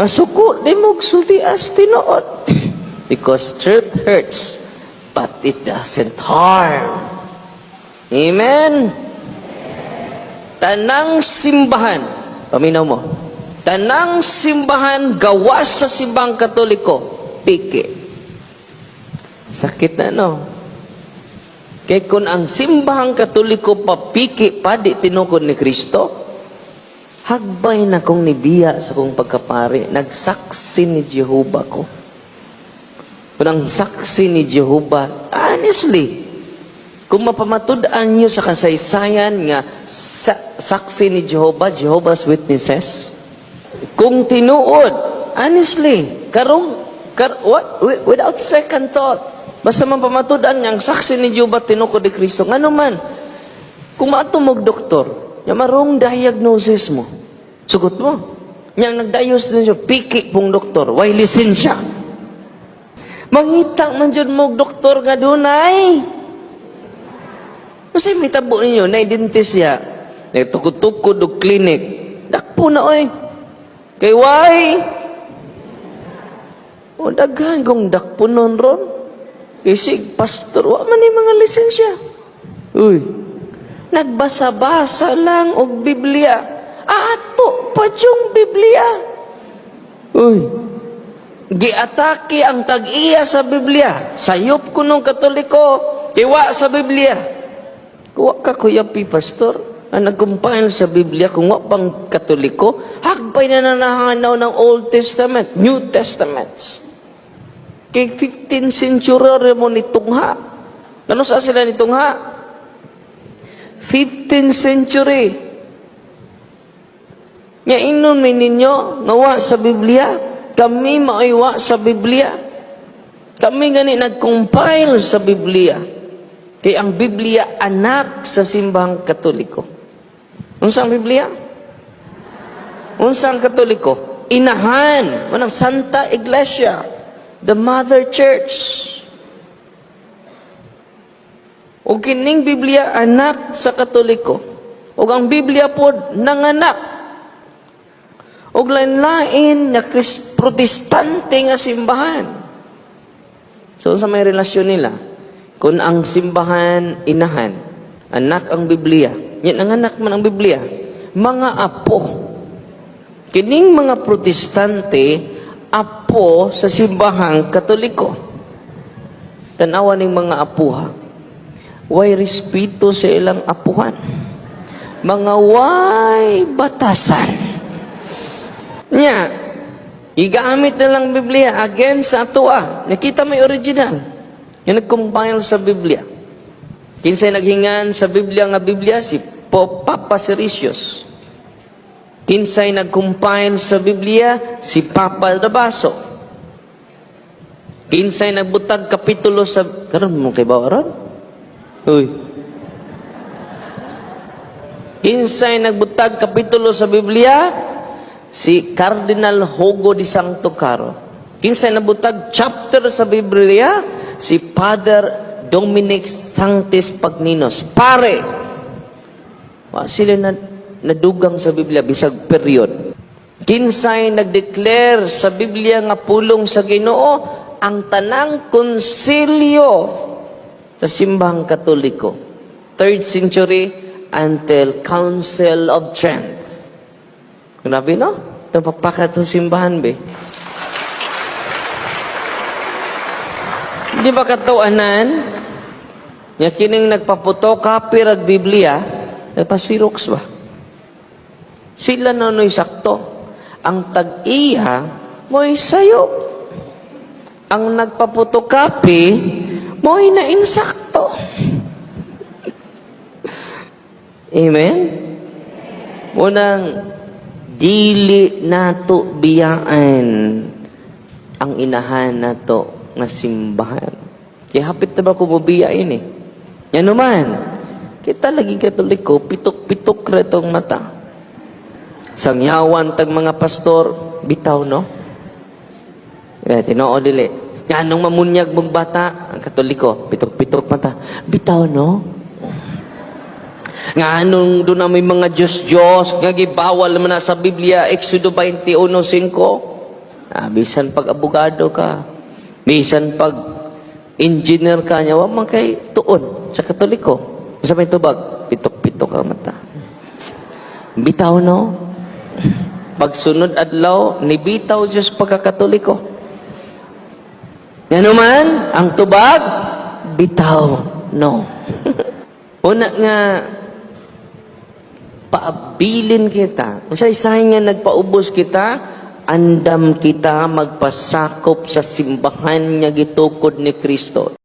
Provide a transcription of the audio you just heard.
Masuko, di mo sultias tinuod. Because truth hurts, but it doesn't harm. Amen? Tanang simbahan, paminaw mo, tanang simbahan gawas sa simbang Katoliko, piki. Sakit na, no? Kaya kung ang simbahang Katoliko papiki pa di tinukod ni Kristo, hagbay na kong nibiya sa kong pagkapari, nagsaksi ni Jehovah ko. Kung ang saksi ni Jehovah, honestly, kung mapamatud-an nyo sa kasaysayan nga saksi ni Jehovah, Jehovah's Witnesses, kung tinuod, honestly, without second thought, basta mapamatud-an niyang saksi ni Jehovah, tinukod ni Kristo, nga naman, kung maatumog doktor, yung marong diagnosis mo, sugot mo, niyang nag-diagnose niyo, piki pong doktor, way lisensya. Mangitang man dyan mo, doktor nga dunay. Kasi may tabo ninyo, na-dentist ya, nagtukod-tukod o klinik, dakpo na oy. Kay why? O daghan kong dakpo nun ron. Isig, pastor, wa man yung mga lisensya. Uy, nagbasa-basa lang og Biblia. Ato pa yung Biblia. Uy, giatake ang tag-iya sa Biblia. Sayop ko nung Katoliko, kiwa sa Biblia. Kuwa ka kuyapi, pastor, ang nag-compile sa Biblia, kung wa pang Katoliko, hagbay na nanahanaw ng Old Testament, New Testaments. Kay 15th century mo ni Tungha. Ano sa sila ni Tungha? 15th century. Nga inon may ninyo, ngawa sa Biblia, kami maiwa sa Biblia. Kami gani nag-compile sa Biblia. Kaya ang Biblia anak sa simbahang Katoliko. Unsang Biblia? Unsang Katoliko? Inahan. Manang Santa Iglesia. The Mother Church. O kining Biblia anak sa Katoliko. O ang Biblia po nanganak. O lain-lain na protestante nga simbahan. So, sa may relasyon nila, kung ang simbahan inahan, anak ang Biblia, yan ang anak man ang Biblia, mga apo. Kining mga protestante, apo sa simbahang Katoliko. Tanawa ning mga apuha, way respeto sa ilang apuhan. Mga way batasan. Nya, igamit na lang Biblia again sa atua. Nakita may original. Yung nag-compile sa Biblia. Kinsay naghingan sa Biblia nga Biblia, si Papa Siricius. Kinsay nag-compile sa Biblia, si Papa Dabaso. Kinsay nagbutag kapitulo sa... Karon mo kay Bawaran? Uy. Kinsay nagbutag kapitulo sa Biblia, si Cardinal Hugo de Santo Caro. Kinsay nabutag chapter sa Biblia, si Father Dominic Sanctis Pagninos. Pare! Sila nadugang sa Biblia, bisag period. Kinsay nagdeclare sa Biblia nga pulong sa Ginoo, ang tanang konsilyo sa simbahang Katoliko. 3rd century until Council of Trent. Grabe, no? Ito papakat ng simbahan, be. Di ba katawanan? Nga kining nagpaputo, copy rag Biblia, pasiroks ba? Sila na no'y sakto. Ang tag-iya, mo'y sayo. Ang nagpaputo, copy, mo'y nainsakto. Amen? Unang, dili nato biyaan ang inahan nato nga simbahan. Kaya hapit na ba ko bubiyain eh? Yan naman. Kita lagi Katoliko, pitok-pitok retong mata. Sangyawan tag mga pastor, bitaw no? Tinoo dili. Yan nung mamunyag mong bata, ang Katoliko, pitok-pitok mata. Bitaw no? Nga anong doon na may mga Diyos, nga gibawal naman na sa Biblia, Exodo 21:5. Bisan pag abogado ka, bisan pag engineer ka niya, wag man kay tuon sa Katoliko. Sa may tubag, pitok-pitok ka mata. Bitaw no? Pagsunod adlaw, nibitaw Diyos pagkakatoliko. Yan naman, ang tubag, bitaw no. Una nga, paabilin kita. Sa isahin nga nagpaubos kita, andam kita magpasakop sa simbahan nga gitukod ni Kristo.